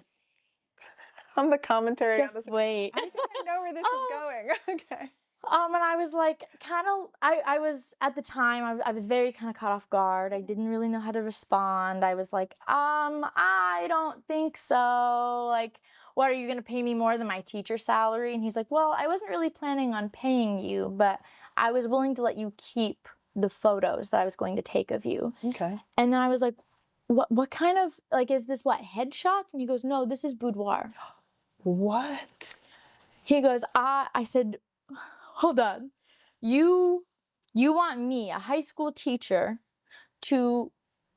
On the commentary on just this. wait. I think I know where this is going. Okay. And I was like, I was, at the time, I was very kind of caught off guard. I didn't really know how to respond. I was like, I don't think so. Like, what, are you going to pay me more than my teacher salary? And he's like, well, I wasn't really planning on paying you, but I was willing to let you keep the photos that I was going to take of you. Okay. And then I was like, what kind of, like, is this what, headshot? And he goes, no, this is boudoir. What? He goes, I said, hold on. You want me, a high school teacher, to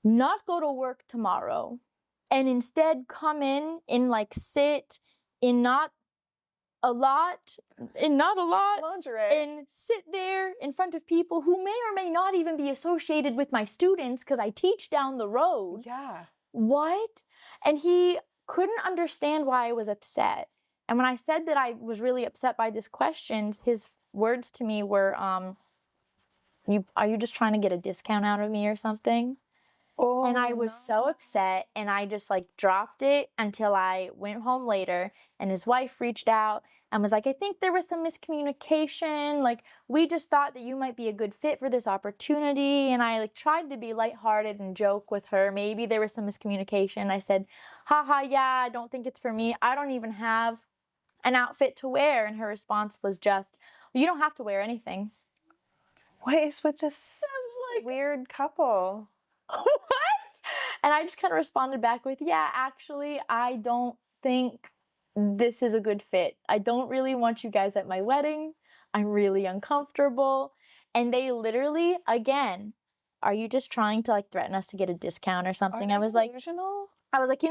not go to work tomorrow and instead come in and like sit in not a lot Lingerie. and sit there in front of people who may or may not even be associated with my students because I teach down the road. Yeah. What? And he couldn't understand why I was upset. And when I said that I was really upset by this question, his words to me were, are you just trying to get a discount out of me or something? Oh, And I was so upset and I just like dropped it until I went home later and his wife reached out and was like, I think there was some miscommunication. Like, we just thought that you might be a good fit for this opportunity. And I like tried to be lighthearted and joke with her. Maybe there was some miscommunication. I said, haha, yeah, I don't think it's for me. I don't even have an outfit to wear. And her response was just, well, you don't have to wear anything. What is with this like, weird couple? What? And I just kind of responded back with, yeah, actually, I don't think this is a good fit. I don't really want you guys at my wedding. I'm really uncomfortable. And they literally, again, are you just trying to like threaten us to get a discount or something? I was like, you know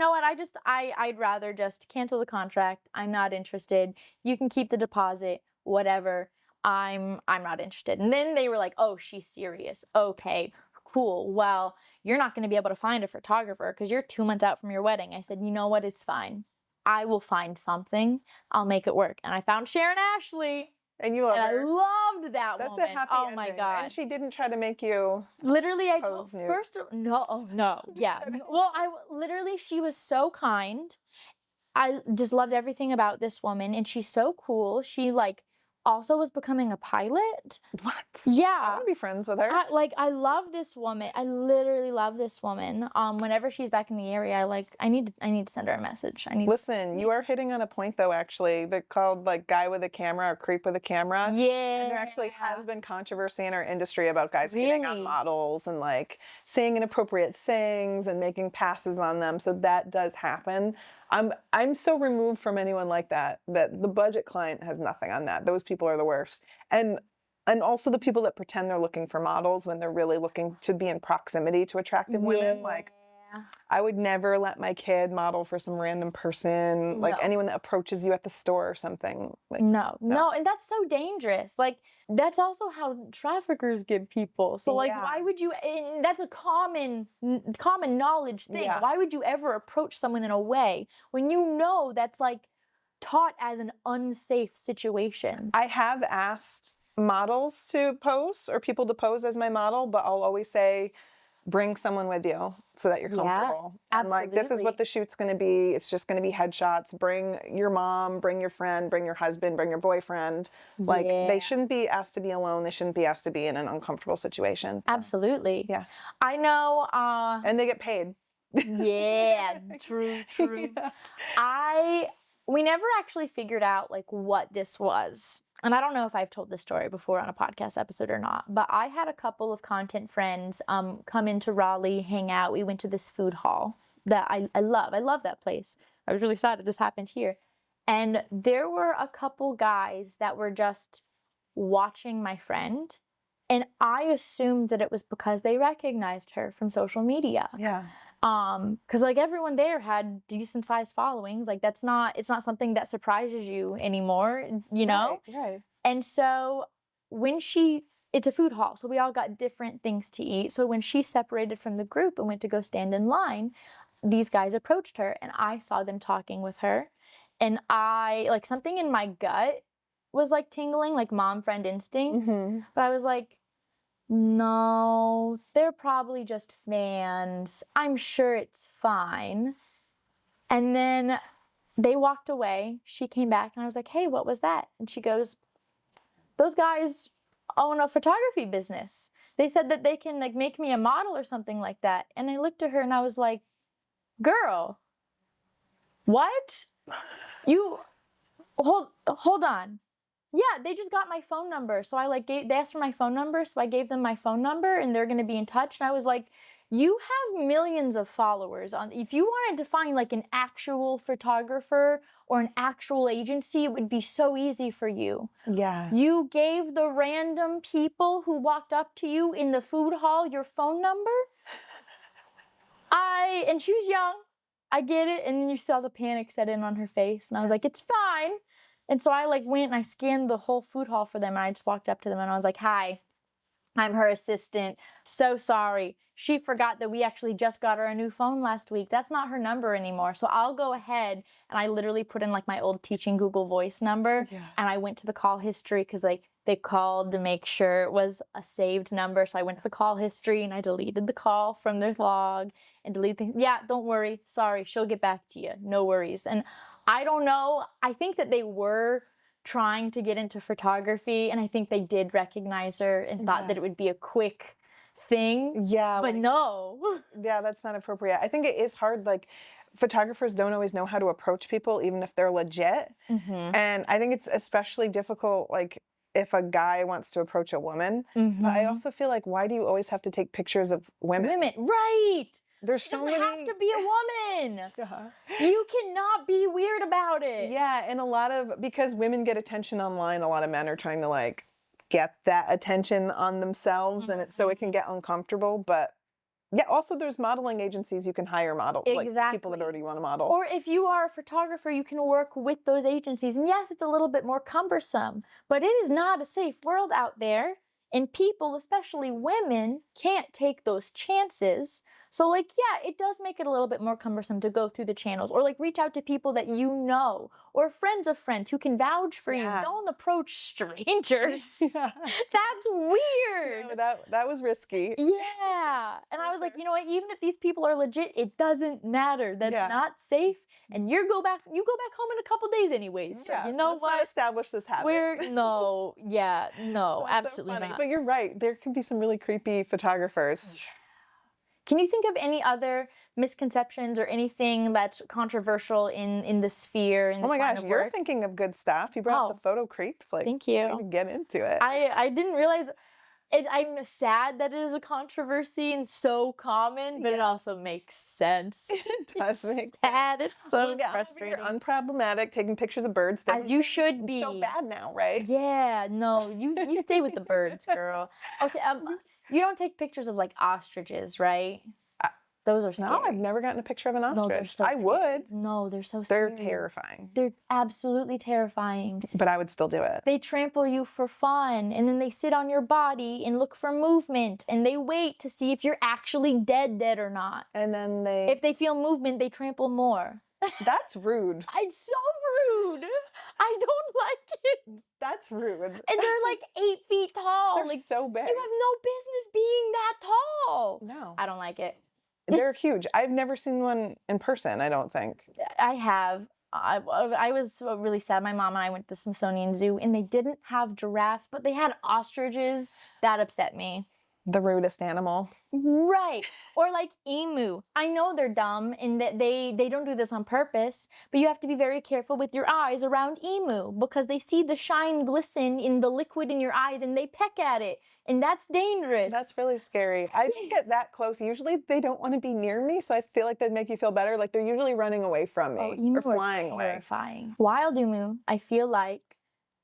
what? I'd rather just cancel the contract. I'm not interested. You can keep the deposit, whatever. I'm not interested. And then they were like, oh, she's serious. Okay, cool. Well, you're not going to be able to find a photographer because you're 2 months out from your wedding. I said, you know what? It's fine. I will find something. I'll make it work. And I found Sharon Ashley. And you love her. I loved that That's woman. a happy oh ending. my God. And she didn't try to make you literally, I pose told nude. first, no, yeah. Well, literally, she was so kind. I just loved everything about this woman, and she's so cool. She like also was becoming a pilot. What? Yeah. I want to be friends with her. I love this woman. I literally love this woman. Whenever she's back in the area, I need to send her a message. Listen, you are hitting on a point though, actually. They're called like guy with a camera or creep with a camera. Yeah. And there actually has been controversy in our industry about guys hitting on models and like saying inappropriate things and making passes on them. So that does happen. I'm so removed from anyone like that the budget client has nothing on that. Those people are the worst. And And also the people that pretend they're looking for models when they're really looking to be in proximity to attractive women. Like, I would never let my kid model for some random person, like No. anyone that approaches you at the store or something. Like, No, and that's so dangerous. Like, that's also how traffickers get people. So, like, Yeah. why would you? And that's a common knowledge thing. Yeah. Why would you ever approach someone in a way when you know that's like taught as an unsafe situation? I have asked models to pose or people to pose as my model, but I'll always say, bring someone with you so that you're comfortable. And like, this is what the shoot's going to be. It's just going to be headshots. Bring your mom, bring your friend, bring your husband, bring your boyfriend. Like, they shouldn't be asked to be alone. They shouldn't be asked to be in an uncomfortable situation. So, Absolutely. yeah. I know. And they get paid. Yeah, true. Yeah. We never actually figured out like what this was. And I don't know if I've told this story before on a podcast episode or not, but I had a couple of content friends come into Raleigh, hang out. We went to this food hall that I love. I love that place. I was really sad that this happened here. And there were a couple guys that were just watching my friend. And I assumed that it was because they recognized her from social media. Yeah. Because like everyone there had decent sized followings. Like it's not something that surprises you anymore, you know? Right. And so it's a food hall, so we all got different things to eat. So when she separated from the group and went to go stand in line, these guys approached her and I saw them talking with her. And I, like, something in my gut was like tingling, like mom friend instincts. Mm-hmm. But I was like, no, they're probably just fans. I'm sure it's fine. And then they walked away. She came back and I was like, hey, what was that? And she goes, those guys own a photography business. They said that they can like make me a model or something like that. And I looked at her and I was like, girl, what? You hold on. Yeah, they just got my phone number. So they asked for my phone number. So I gave them my phone number and they're going to be in touch. And I was like, you have millions of followers if you wanted to find like an actual photographer or an actual agency, it would be so easy for you. Yeah. You gave the random people who walked up to you in the food hall your phone number. And she was young. I get it. And then you saw the panic set in on her face. And I was like, it's fine. And so I like went and I scanned the whole food hall for them. And I just walked up to them and I was like, hi, I'm her assistant. So sorry. She forgot that we actually just got her a new phone last week. That's not her number anymore. So I'll go ahead and I literally put in like my old teaching Google Voice number. Yeah. And I went to the call history because like they called to make sure it was a saved number. So I went to the call history and I deleted the call from their log and deleted yeah, don't worry. Sorry. She'll get back to you. No worries. And I don't know. I think that they were trying to get into photography and I think they did recognize her and thought that it would be a quick thing. Yeah. But like, no. Yeah, that's not appropriate. I think it is hard. Like, photographers don't always know how to approach people, even if they're legit. Mm-hmm. And I think it's especially difficult, like, if a guy wants to approach a woman. Mm-hmm. But I also feel like, why do you always have to take pictures of women? Right. There's It so doesn't many. have to be a woman. Uh-huh. You cannot be weird about it. Yeah, and because women get attention online, a lot of men are trying to like get that attention on themselves, and so it can get uncomfortable. But yeah, also there's modeling agencies you can hire models, like people that already want to model. Or if you are a photographer, you can work with those agencies. And yes, it's a little bit more cumbersome, but it is not a safe world out there. And people, especially women, can't take those chances. So, like, yeah, it does make it a little bit more cumbersome to go through the channels or, like, reach out to people that you know or friends of friends who can vouch for you. Don't approach strangers. Yeah. That's weird. No, that was risky. Yeah. And I was like, you know what? Even if these people are legit, it doesn't matter. That's not safe. And you go back home in a couple days anyways. So you know let's what? not establish this habit. No, absolutely so funny. not. But you're right. There can be some really creepy photographers. Yeah. Can you think of any other misconceptions or anything that's controversial in the sphere, in this line of work? You're thinking of good stuff. You brought up the photo creeps. Like, thank you. Maybe get into it. I didn't realize I'm sad that it is a controversy and so common, but it also makes sense. It does make Sad. It's so You're frustrating. unproblematic, taking pictures of birds. As you should It's be. so bad now, right? Yeah, no, you stay with the birds, girl. Okay, you don't take pictures of like ostriches, right? Those are scary. No, I've never gotten a picture of an No, they're ostrich. so I scary. would. No, they're so scary. They're terrifying. They're absolutely terrifying. But I would still do it. They trample you for fun, and then they sit on your body and look for movement, and they wait to see if you're actually dead or not. And then If they feel movement, they trample more. That's rude. It's so rude. I don't like it. That's rude. And they're like 8 feet tall. They're like, so big. you have no business being that tall. No. I don't like it. They're huge. I've never seen one in person, I don't think. I have. I was really sad. My mom and I went to the Smithsonian Zoo, and they didn't have giraffes, but they had ostriches. That upset me. The rudest animal. Right. Or like emu. I know they're dumb and that they don't do this on purpose, but you have to be very careful with your eyes around emu because they see the shine glisten in the liquid in your eyes and they peck at it. And that's dangerous. That's really scary. I don't get that close. Usually they don't want to be near me, so I feel like that'd make you feel better. Like they're usually running away from me emu or flying are away. terrifying. Wild emu, I feel like,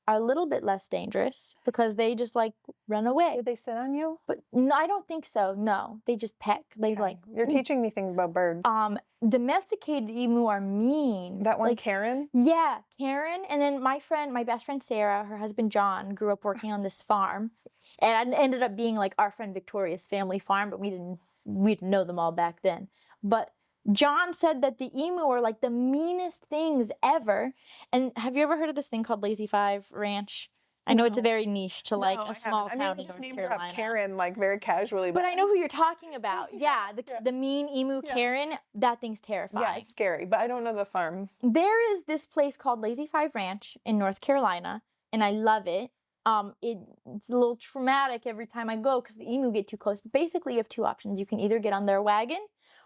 are a little bit less dangerous because they just like run away. Did they sit on you? But no, I don't think so. No, they just peck. They like. You're teaching me things about birds. Domesticated emu are mean. That one, like, Karen? Yeah, Karen. And then my best friend Sarah, her husband John, grew up working on this farm, and it ended up being like our friend Victoria's family farm, but we didn't know them all back then. But John said that the emu are like the meanest things ever. And have you ever heard of this thing called Lazy Five Ranch? I know it's a very niche to like a small town in North Carolina. Karen, like very casually. But I know who you're talking about. Yeah, the mean emu Karen, that thing's terrifying. Yeah, it's scary, but I don't know the farm. There is this place called Lazy Five Ranch in North Carolina, and I love it. It's a little traumatic every time I go because the emu get too close. But basically, you have two options. You can either get on their wagon,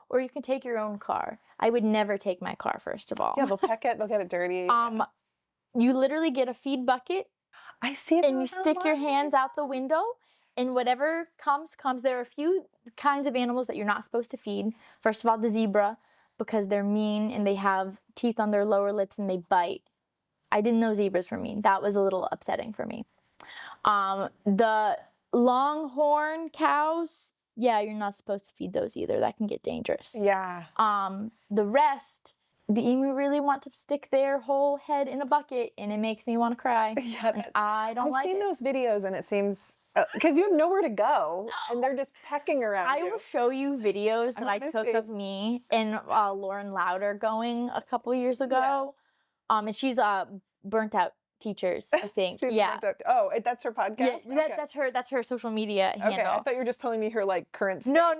or you can take your own car. I would never take my car, first of all. Yeah, they'll peck it. They'll get it dirty. You literally get a feed bucket. I see it. And you stick your hands out the window, and whatever comes. There are a few kinds of animals that you're not supposed to feed. First of all, the zebra, because they're mean and they have teeth on their lower lips and they bite. I didn't know zebras were mean. That was a little upsetting for me. The longhorn cows, yeah, you're not supposed to feed those either. That can get dangerous. Yeah. The rest, the emu really want to stick their whole head in a bucket, and it makes me want to cry. Yeah, I don't like it. I've seen those videos, and it seems because you have nowhere to go, and they're just pecking around. I will show you videos that I took of me and Lauren Lauder going a couple years ago. Yeah. And she's burnt out teachers, I think. Yeah. Oh, that's her podcast. Yeah, that's her social media handle. Okay, I thought you were just telling me her like current state. No.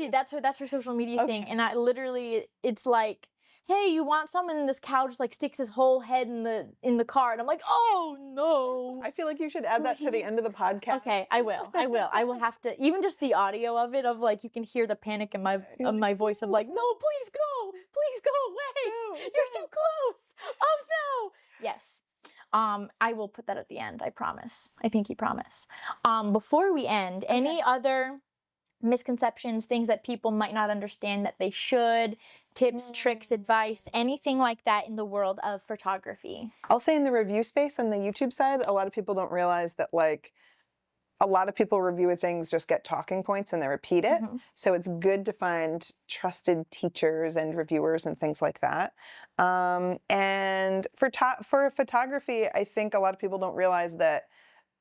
That's her social media thing, and it's like, hey, you want some? And this cow just like sticks his whole head in the car, and I'm like, oh no. I feel like you should add that to the end of the podcast. Okay, I will. I will have to, even just the audio of it, of like you can hear the panic in my voice of like, no, please go away. No, you're too close. Oh no. Yes. I will put that at the end. I promise. I pinky promise. Before we end, any other misconceptions, things that people might not understand that they should, tips, tricks, advice, anything like that in the world of photography? I'll say in the review space on the YouTube side, a lot of people don't realize that like a lot of people review things just get talking points and they repeat it. Mm-hmm. So it's good to find trusted teachers and reviewers and things like that. And for photography, I think a lot of people don't realize that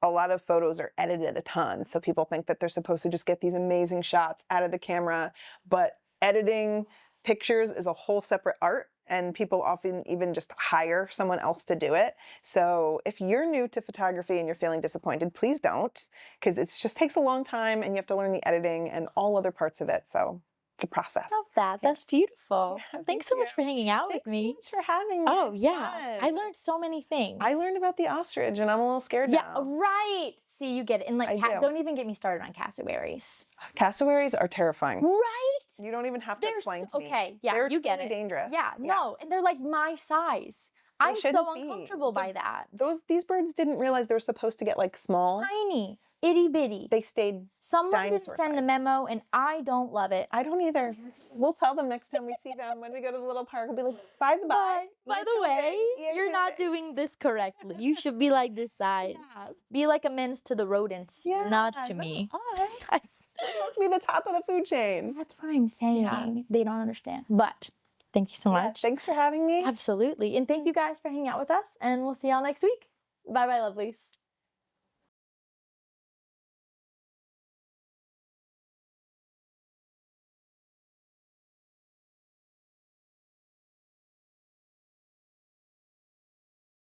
a lot of photos are edited a ton. So people think that they're supposed to just get these amazing shots out of the camera, but editing pictures is a whole separate art, and people often even just hire someone else to do it. So if you're new to photography and you're feeling disappointed, please don't, because it just takes a long time and you have to learn the editing and all other parts of it. So it's a process. Love that. Yeah. That's beautiful. Yeah, Thanks so much for hanging out with me. Thanks so much for having me. Oh, yeah. I learned so many things. I learned about the ostrich and I'm a little scared now. Yeah, right. See, you get it. And like, don't even get me started on cassowaries. Cassowaries are terrifying. Right? You don't even have to explain to me. Okay, yeah, They're you get truly it. dangerous. Yeah, no, and they're like my size. I'm so shouldn't be. uncomfortable by that. These birds didn't realize they were supposed to get like small. Tiny, itty bitty. They stayed Someone didn't dinosaur send the sized. memo, and I don't love it. I don't either. We'll tell them next time we see them when we go to the little park. We'll be like, by the way, By the way, you're not doing this correctly. You should be like this size. Yeah. Be like a menace to the rodents, not to me. We're supposed to be the top of the food chain. That's what I'm saying. Yeah. They don't understand. But thank you so much. Thanks for having me. Absolutely. And thank you guys for hanging out with us. And we'll see y'all next week. Bye-bye, lovelies.